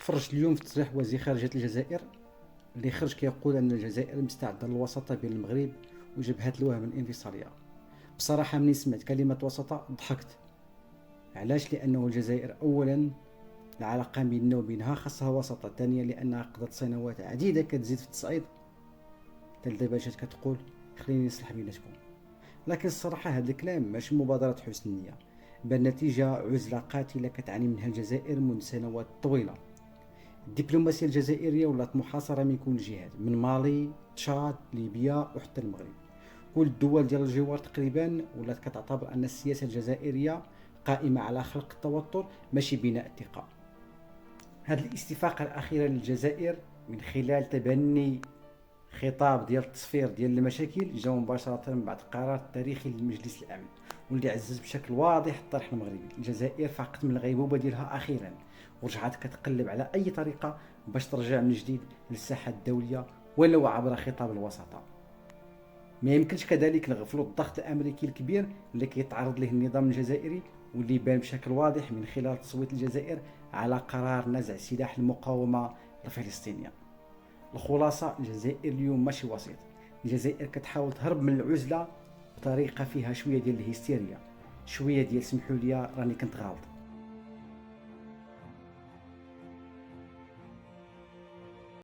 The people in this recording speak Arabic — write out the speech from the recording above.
تفرجت اليوم في تصريح وزير خارجية الجزائر اللي خرج كيقول ان الجزائر مستعده للوساطه بين المغرب وجبهه الوهم الانفصاليه. بصراحه مني سمعت كلمه وساطه ضحكت. علاش؟ لانه الجزائر اولا العلاقه بيننا وبينها خاصها وساطه، ثانيا لانها قضت سنوات عديده كتزيد في التصعيد حتى دابا جات كتقول خليني نصلح بيناتكم. لكن الصراحه هذا الكلام ماشي مبادره حسن النيه، بل نتيجه عزله قاتله كتعاني منها الجزائر منذ سنوات طويله. الدبلوماسيه الجزائريه ولات محاصره من كل الجهات، من مالي، تشاد، ليبيا وحتى المغرب. كل الدول ديال الجوار تقريبا ولات كتعتبر ان السياسه الجزائريه قائمه على خلق التوتر ماشي بناء الثقه. هذه الاستفاقه الاخيره للجزائر من خلال تبني خطاب ديال التصفير ديال المشاكل جاء مباشره من بعد قرار تاريخي لمجلس الامن، واللي عزز بشكل واضح الطرح المغربي. الجزائر فاقت من الغيبوبه ديالها اخيرا ورجعت كتقلب على اي طريقه باش ترجع من جديد للساحه الدوليه ولو عبر خطاب الوساطه. ما يمكنش كذلك نغفلوا الضغط الامريكي الكبير اللي كيتعرض له النظام الجزائري، واللي بان بشكل واضح من خلال تصويت الجزائر على قرار نزع سلاح المقاومه الفلسطينيه. الخلاصه، الجزائر اليوم ماشي وسيط. الجزائر كتحاول تهرب من العزله بطريقه فيها شويه ديال الهستيريا، شويه ديال سمحوا لي راني كنت غلط.